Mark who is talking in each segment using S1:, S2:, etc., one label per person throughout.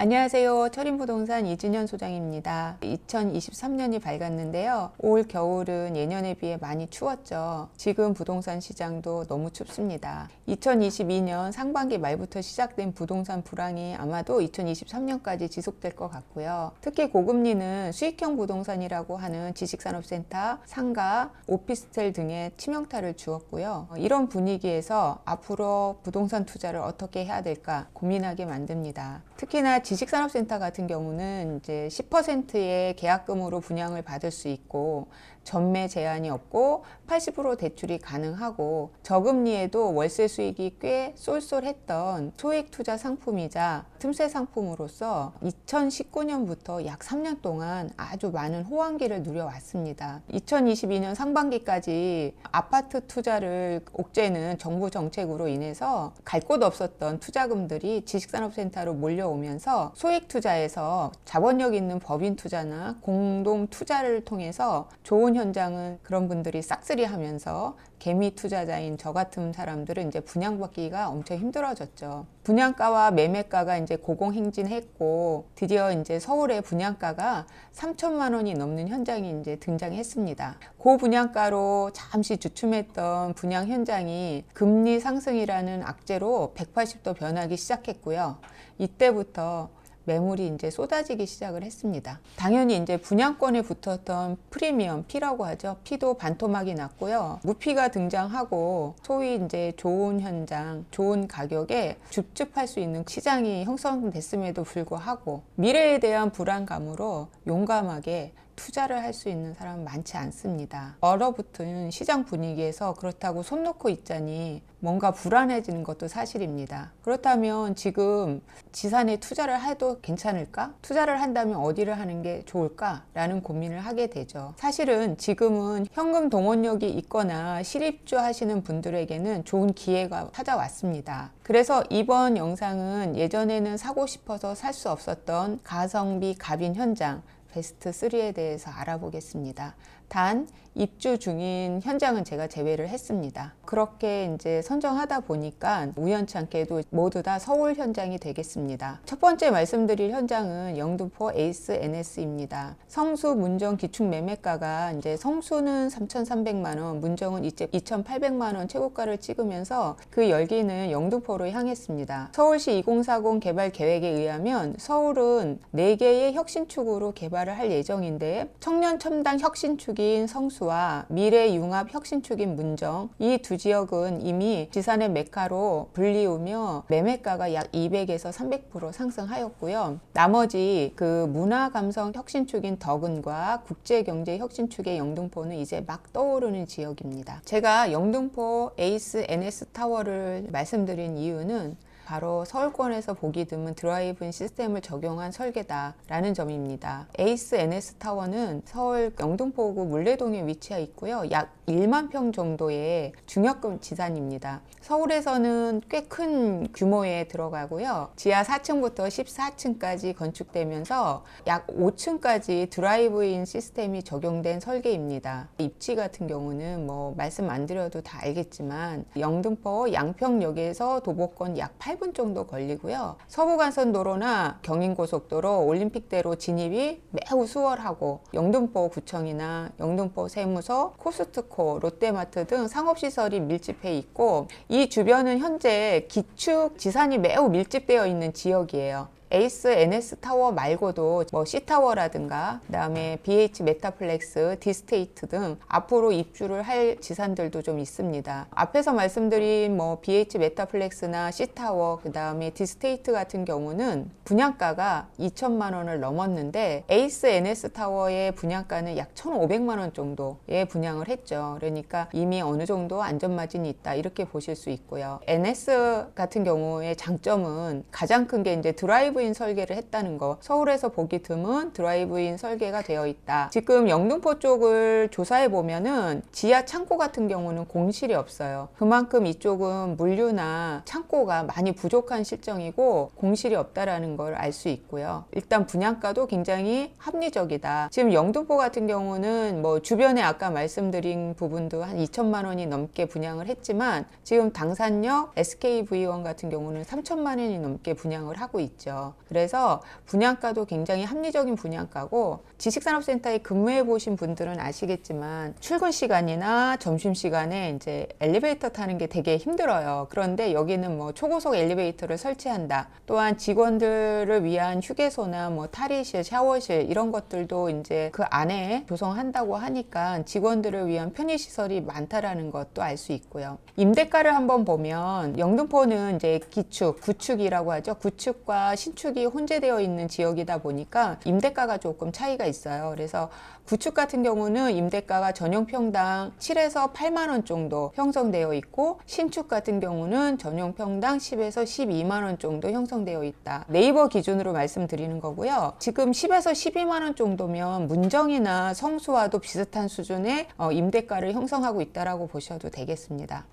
S1: 안녕하세요. 철인부동산 이준현 소장입니다. 2023년이 밝았는데요. 올 겨울은 예년에 비해 많이 추웠죠. 지금 부동산 시장도 너무 춥습니다. 2022년 상반기 말부터 시작된 부동산 불황이 아마도 2023년까지 지속될 것 같고요. 특히 고금리는 수익형 부동산이라고 하는 지식산업센터, 상가, 오피스텔 등의 치명타를 주었고요. 이런 분위기에서 앞으로 부동산 투자를 어떻게 해야 될까 고민하게 만듭니다. 특히나 지식산업센터 같은 경우는 이제 10%의 계약금으로 분양을 받을 수 있고 전매 제한이 없고 80% 대출이 가능하고 저금리에도 월세 수익이 꽤 쏠쏠했던 소액 투자 상품이자 틈새 상품으로서 2019년부터 약 3년 동안 아주 많은 호황기를 누려왔습니다. 2022년 상반기까지 아파트 투자를 옥죄는 정부 정책으로 인해서 갈 곳 없었던 투자금들이 지식산업센터로 몰려오면서 소액 투자에서 자본력 있는 법인 투자나 공동 투자를 통해서 좋은 현장은 그런 분들이 싹쓸이 하면서 개미 투자자인 저 같은 사람들은 이제 분양받기가 엄청 힘들어졌죠. 분양가와 매매가가 이제 고공행진했고 드디어 이제 서울의 분양가가 3천만 원이 넘는 현장이 이제 등장했습니다. 고분양가로 잠시 주춤했던 분양 현장이 금리 상승이라는 악재로 180도 변하기 시작했고요. 이때부터 매물이 이제 쏟아지기 시작을 했습니다. 당연히 이제 분양권에 붙었던 프리미엄 피라고 하죠. 피도 반토막이 났고요. 무피가 등장하고 소위 이제 좋은 현장, 좋은 가격에 줍줍할 수 있는 시장이 형성됐음에도 불구하고 미래에 대한 불안감으로 용감하게 투자를 할 수 있는 사람은 많지 않습니다. 얼어붙은 시장 분위기에서 그렇다고 손 놓고 있자니 뭔가 불안해지는 것도 사실입니다. 그렇다면 지금 지산에 투자를 해도 괜찮을까? 투자를 한다면 어디를 하는 게 좋을까? 라는 고민을 하게 되죠. 사실은 지금은 현금 동원력이 있거나 실입주 하시는 분들에게는 좋은 기회가 찾아왔습니다. 그래서 이번 영상은 예전에는 사고 싶어서 살 수 없었던 가성비 갑인 현장 베스트 3에 대해서 알아보겠습니다. 단 입주 중인 현장은 제가 제외를 했습니다. 그렇게 이제 선정하다 보니까 우연찮게도 모두 다 서울 현장이 되겠습니다. 첫 번째 말씀드릴 현장은 영등포 에이스 NS입니다. 성수 문정 기축 매매가가 이제 성수는 3,300만 원, 문정은 이제 2,800만 원 최고가를 찍으면서 그 열기는 영등포로 향했습니다. 서울시 2040 개발 계획에 의하면 서울은 4개의 혁신축으로 개발을 할 예정인데 청년 첨단 혁신축인 성수와 미래 융합 혁신축인 문정, 이 두 지역은 이미 지산의 메카로 불리우며 매매가가 약 200에서 300% 상승하였고요. 나머지 그 문화 감성 혁신축인 덕은과 국제경제 혁신축의 영등포는 이제 막 떠오르는 지역입니다. 제가 영등포 에이스 NS타워를 말씀드린 이유는 바로 서울권에서 보기 드문 드라이브인 시스템을 적용한 설계다라는 점입니다. 에이스 NS타워는 서울 영등포구 물레동에 위치해 있고요. 약 1만 평 정도의 중역급 지산입니다. 서울에서는 꽤 큰 규모에 들어가고요. 지하 4층부터 14층까지 건축되면서 약 5층까지 드라이브인 시스템이 적용된 설계입니다. 입지 같은 경우는 뭐 말씀 안 드려도 다 알겠지만 영등포 양평역에서 도보권 약 8분 정도 걸리고요. 서부간선도로나 경인고속도로, 올림픽대로 진입이 매우 수월하고 영등포구청이나 영등포 세무서, 코스트코, 롯데마트 등 상업시설이 밀집해 있고 이 주변은 현재 기축 지산이 매우 밀집되어 있는 지역이에요. 에이스 NS타워 말고도 뭐 C타워라든가 그다음에 BH 메타플렉스, 디스테이트 등 앞으로 입주를 할 지산들도 좀 있습니다. 앞에서 말씀드린 뭐 BH 메타플렉스나 C타워 그다음에 디스테이트 같은 경우는 분양가가 2천만 원을 넘었는데 에이스 NS타워의 분양가는 약 1,500만 원 정도에 분양을 했죠. 그러니까 이미 어느 정도 안전마진이 있다 이렇게 보실 수 있고요. NS 같은 경우의 장점은 가장 큰 게 이제 드라이브인 설계를 했다는 거. 서울에서 보기 드문 드라이브인 설계가 되어 있다. 지금 영등포 쪽을 조사해 보면은 지하 창고 같은 경우는 공실이 없어요. 그만큼 이쪽은 물류나 창고가 많이 부족한 실정이고 공실이 없다라는 걸 알 수 있고요. 일단 분양가도 굉장히 합리적이다. 지금 영등포 같은 경우는 뭐 주변에 아까 말씀드린 부분도 한 2천만 원이 넘게 분양을 했지만 지금 당산역 SKV1 같은 경우는 3천만 원이 넘게 분양을 하고 있죠. 있어요. 그래서 분양가도 굉장히 합리적인 분양가고, 지식산업센터에 근무해 보신 분들은 아시겠지만 출근 시간이나 점심 시간에 이제 엘리베이터 타는 게 되게 힘들어요. 그런데 여기는 뭐 초고속 엘리베이터를 설치한다. 또한 직원들을 위한 휴게소나 뭐 탈의실, 샤워실 이런 것들도 이제 그 안에 조성한다고 하니까 직원들을 위한 편의시설이 많다라는 것도 알 수 있고요. 임대가를 한번 보면 영등포는 이제 기축, 구축이라고 하죠. 구축과 신축이 혼재되어 있는 지역이다 보니까 임대가가 조금 차이가 있어요. 그래서 구축 같은 경우는 임대가가 전용 평당 7에서 8만 원 정도 형성되어 있고, 신축 같은 경우는 전용 평당 10에서 12만 원 정도 형성되어 있다. 네이버 기준으로 말씀드리는 거고요. 지금 10에서 12만 원 정도면 문정이나 성수와도 비슷한 수준의 임대가를 형성하고 있다라고 보셔도 되겠습니다.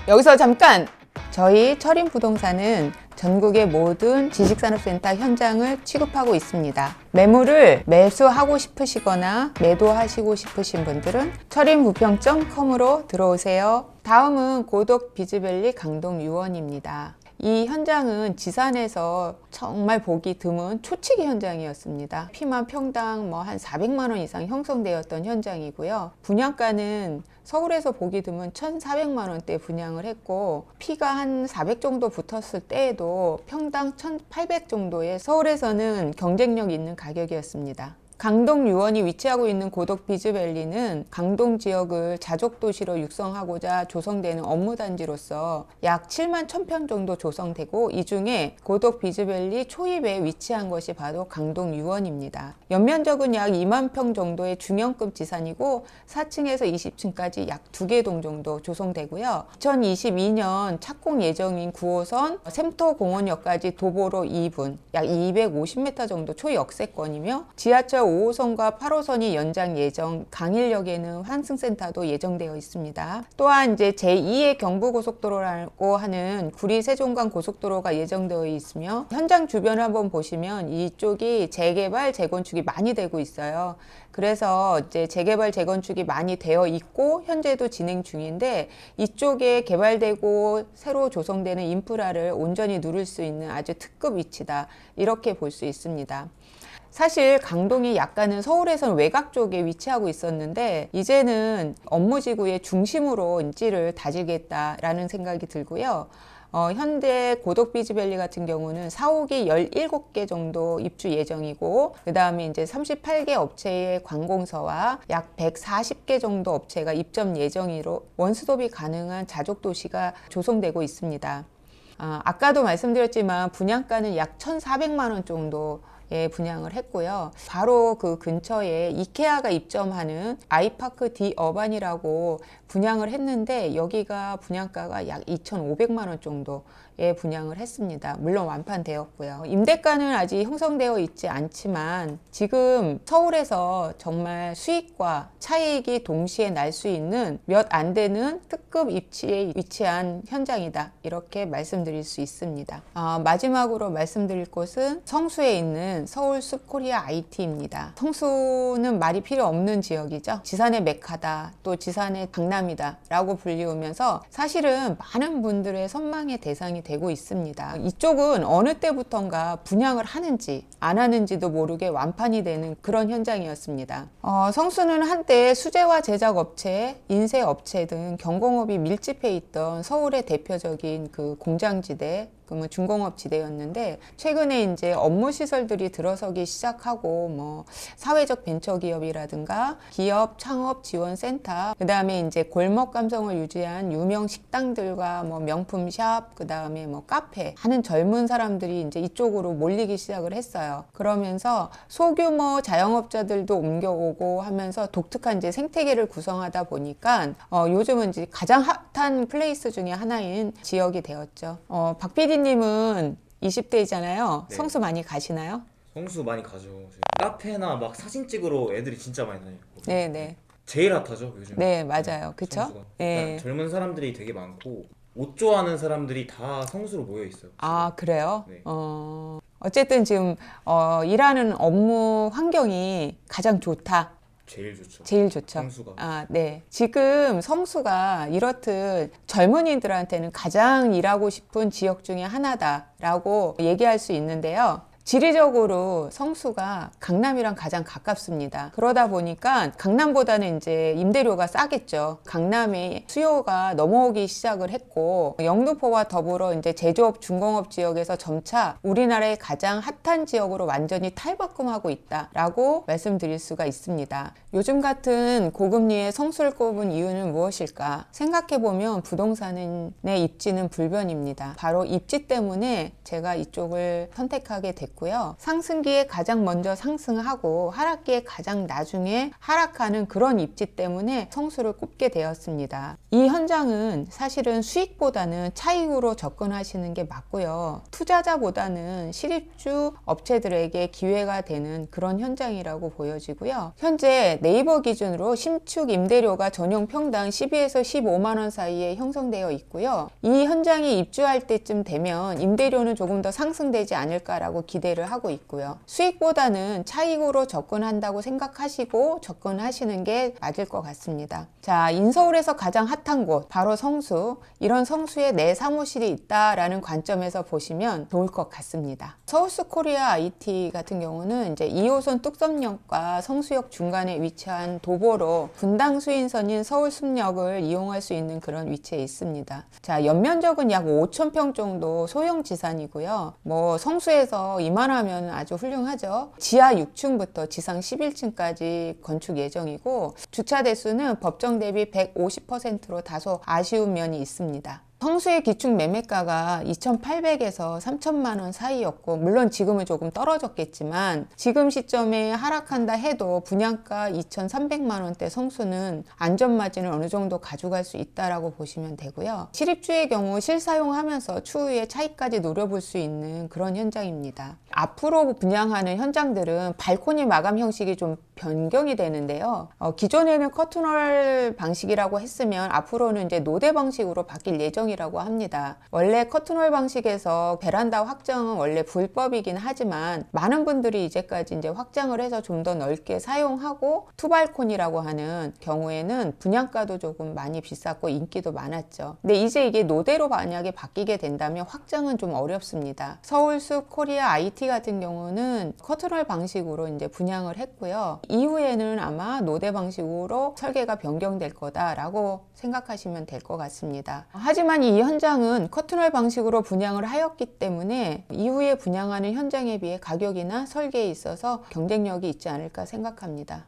S1: 여기서 잠깐! 저희 철인부동산은 전국의 모든 지식산업센터 현장을 취급하고 있습니다. 매물을 매수하고 싶으시거나 매도하시고 싶으신 분들은 철인부평.com으로 들어오세요. 다음은 고덕 비즈밸리 강동 유원입니다. 이 현장은 지산에서 정말 보기 드문 초치기 현장이었습니다. 피만 평당 뭐 한 400만 원 이상 형성되었던 현장이고요. 분양가는 서울에서 보기 드문 1,400만 원대 분양을 했고, 피가 한 400 정도 붙었을 때에도 평당 1,800 정도의 서울에서는 경쟁력 있는 가격이었습니다. 강동 유원이 위치하고 있는 고덕 비즈밸리는 강동 지역을 자족도시로 육성하고자 조성되는 업무단지로서 약 7만 1,000평 정도 조성되고, 이 중에 고덕 비즈밸리 초입에 위치한 것이 바로 강동 유원입니다. 연면적은 약 2만 평 정도의 중형급 지산이고 4층에서 20층까지 약 2개 동 정도 조성되고요. 2022년 착공 예정인 9호선 샘터공원역까지 도보로 2분, 약 250m 정도 초역세권이며, 지하철 5호선과 8호선이 연장 예정, 강일역에는 환승센터도 예정되어 있습니다. 또한 이제 제2의 경부고속도로라고 하는 구리 세종간 고속도로가 예정되어 있으며, 현장 주변을 한번 보시면 이쪽이 재개발, 재건축이 많이 되고 있어요. 그래서 이제 재개발, 재건축이 많이 되어 있고 현재도 진행 중인데, 이쪽에 개발되고 새로 조성되는 인프라를 온전히 누릴 수 있는 아주 특급 위치다, 이렇게 볼 수 있습니다. 사실 강동이 약간은 서울에서는 외곽 쪽에 위치하고 있었는데, 이제는 업무지구의 중심으로 인지를 다지겠다라는 생각이 들고요. 현대 고덕 비즈밸리 같은 경우는 사옥이 17개 정도 입주 예정이고, 그 다음에 이제 38개 업체의 관공서와 약 140개 정도 업체가 입점 예정으로 원스톱이 가능한 자족도시가 조성되고 있습니다. 아까도 말씀드렸지만 분양가는 약 1,400만 원 정도 분양을 했고요. 바로 그 근처에 이케아가 입점하는 아이파크 디 어반이라고 분양을 했는데, 여기가 분양가가 약 2,500만 원 정도에 분양을 했습니다. 물론 완판되었고요. 임대가는 아직 형성되어 있지 않지만 지금 서울에서 정말 수익과 차익이 동시에 날 수 있는 몇 안 되는 특급 입지에 위치한 현장이다, 이렇게 말씀드릴 수 있습니다. 마지막으로 말씀드릴 곳은 성수에 있는 서울 숲코리아 IT입니다. 성수는 말이 필요 없는 지역이죠. 지산의 메카다, 또 지산의 강남이다 라고 불리우면서 사실은 많은 분들의 선망의 대상이 되고 있습니다. 이쪽은 어느 때부턴가 분양을 하는지 안 하는지도 모르게 완판이 되는 그런 현장이었습니다. 성수는 한때 수제화 제작업체, 인쇄업체 등 경공업이 밀집해 있던 서울의 대표적인 그 공장지대, 그러면 중공업 지대였는데, 최근에 이제 업무 시설들이 들어서기 시작하고, 뭐 사회적 벤처 기업이라든가 기업 창업 지원 센터, 그 다음에 이제 골목 감성을 유지한 유명 식당들과 뭐 명품 샵, 그 다음에 뭐 카페 하는 젊은 사람들이 이제 이쪽으로 몰리기 시작을 했어요. 그러면서 소규모 자영업자들도 옮겨오고 하면서 독특한 이제 생태계를 구성하다 보니까 요즘은 이제 가장 핫한 플레이스 중에 하나인 지역이 되었죠. 박 PD님은 20대이잖아요. 네. 성수 많이 가시나요?
S2: 성수 많이 가죠. 카페나 막 사진 찍으러 애들이 진짜 많이 다녀요.
S1: 네네.
S2: 제일 핫하죠 요즘.
S1: 네, 맞아요. 그쵸?
S2: 네. 젊은 사람들이 되게 많고 옷 좋아하는 사람들이 다 성수로 모여 있어요.
S1: 아, 그래요?
S2: 네.
S1: 어쨌든 지금 일하는 업무 환경이 가장 좋다,
S2: 제일 좋죠.
S1: 제일 좋죠.
S2: 성수가.
S1: 아, 네. 지금 성수가 이렇듯 젊은이들한테는 가장 일하고 싶은 지역 중에 하나다라고 얘기할 수 있는데요. 지리적으로 성수가 강남이랑 가장 가깝습니다. 그러다 보니까 강남보다는 이제 임대료가 싸겠죠. 강남이 수요가 넘어오기 시작을 했고, 영등포와 더불어 이제 제조업, 중공업 지역에서 점차 우리나라의 가장 핫한 지역으로 완전히 탈바꿈하고 있다라고 말씀드릴 수가 있습니다. 요즘 같은 고금리에 성수를 꼽은 이유는 무엇일까? 생각해보면 부동산의 입지는 불변입니다. 바로 입지 때문에 제가 이쪽을 선택하게 됐고, 상승기에 가장 먼저 상승하고 하락기에 가장 나중에 하락하는 그런 입지 때문에 성수를 꼽게 되었습니다. 이 현장은 사실은 수익보다는 차익으로 접근하시는 게 맞고요. 투자자보다는 실입주 업체들에게 기회가 되는 그런 현장이라고 보여지고요. 현재 네이버 기준으로 신축 임대료가 전용 평당 12에서 15만 원 사이에 형성되어 있고요. 이 현장이 입주할 때쯤 되면 임대료는 조금 더 상승되지 않을까라고 기대를 하고 있고요. 수익보다는 차익으로 접근한다고 생각하시고 접근하시는 게 맞을 것 같습니다. 자, 인서울에서 가장 핫한 곳 바로 성수. 이런 성수에 내 사무실이 있다라는 관점에서 보시면 좋을 것 같습니다. 서울스코리아 IT 같은 경우는 이제 2호선 뚝섬역과 성수역 중간에 위치한 도보로 분당 수인선인 서울숲역을 이용할 수 있는 그런 위치에 있습니다. 자, 연면적은 약 5,000평 정도 소형 지산이고요. 뭐 성수에서 이만하면 아주 훌륭하죠. 지하 6층부터 지상 11층까지 건축 예정이고, 주차 대수는 법정 대비 150%로 다소 아쉬운 면이 있습니다. 성수의 기축 매매가가 2,800에서 3,000만 원 사이였고, 물론 지금은 조금 떨어졌겠지만 지금 시점에 하락한다 해도 분양가 2,300만 원대 성수는 안전마진을 어느 정도 가져갈 수 있다라고 보시면 되고요. 실입주의 경우 실사용하면서 추후에 차익까지 노려볼 수 있는 그런 현장입니다. 앞으로 분양하는 현장들은 발코니 마감 형식이 좀 변경이 되는데요. 기존에는 커튼홀 방식이라고 했으면 앞으로는 이제 노대 방식으로 바뀔 예정이라고 합니다. 원래 커튼홀 방식에서 베란다 확장은 원래 불법이긴 하지만 많은 분들이 이제까지 이제 확장을 해서 좀 더 넓게 사용하고 투발코니라고 하는 경우에는 분양가도 조금 많이 비쌌고 인기도 많았죠. 근데 이제 이게 노대로 만약에 바뀌게 된다면 확장은 좀 어렵습니다. 서울숲 코리아 IT 같은 경우는 커튼홀 방식으로 이제 분양을 했고요. 이후에는 아마 노대 방식으로 설계가 변경될 거다라고 생각하시면 될 것 같습니다. 하지만 이 현장은 커튼홀 방식으로 분양을 하였기 때문에 이후에 분양하는 현장에 비해 가격이나 설계에 있어서 경쟁력이 있지 않을까 생각합니다.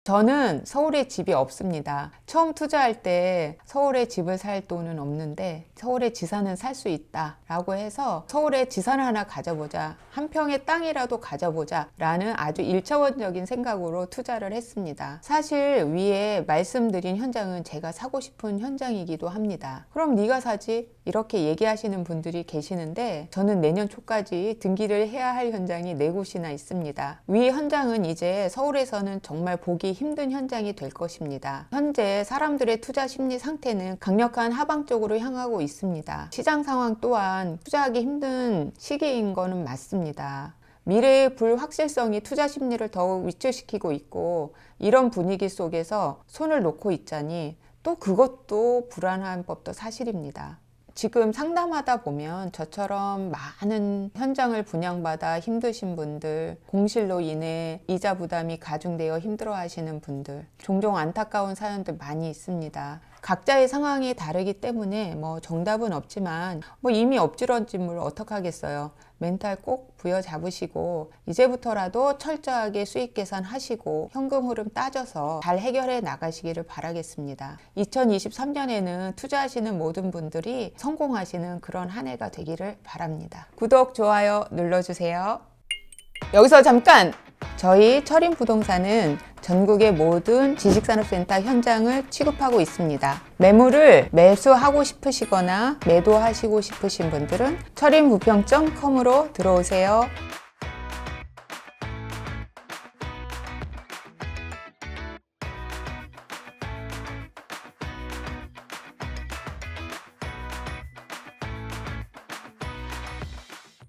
S1: 저는 서울에 집이 없습니다. 처음 투자할 때 서울에 집을 살 돈은 없는데 서울에 지산은 살 수 있다 라고 해서 서울에 지산을 하나 가져보자, 한 평의 땅이라도 가져보자 라는 아주 1차원적인 생각으로 투자를 했습니다. 사실 위에 말씀드린 현장은 제가 사고 싶은 현장이기도 합니다. 그럼 네가 사지? 이렇게 얘기하시는 분들이 계시는데 저는 내년 초까지 등기를 해야 할 현장이 4곳이나 있습니다. 위 현장은 이제 서울에서는 정말 보기 힘든 현장이 될 것입니다. 현재 사람들의 투자 심리 상태는 강력한 하방 쪽으로 향하고 있습니다. 시장 상황 또한 투자하기 힘든 시기인 거는 맞습니다. 미래의 불확실성이 투자 심리를 더욱 위축시키고 있고, 이런 분위기 속에서 손을 놓고 있자니 또 그것도 불안한 법도 사실입니다. 지금 상담하다 보면 저처럼 많은 현장을 분양받아 힘드신 분들, 공실로 인해 이자 부담이 가중되어 힘들어하시는 분들, 종종 안타까운 사연들 많이 있습니다. 각자의 상황이 다르기 때문에 정답은 없지만 이미 엎질러진 물 어떡하겠어요. 멘탈 꼭 부여잡으시고 이제부터라도 철저하게 수익 계산하시고 현금 흐름 따져서 잘 해결해 나가시기를 바라겠습니다. 2023년에는 투자하시는 모든 분들이 성공하시는 그런 한 해가 되기를 바랍니다. 구독, 좋아요 눌러주세요. 여기서 잠깐! 저희 철인부동산은 전국의 모든 지식산업센터 현장을 취급하고 있습니다. 매물을 매수하고 싶으시거나 매도하시고 싶으신 분들은 철인부평.com으로 들어오세요.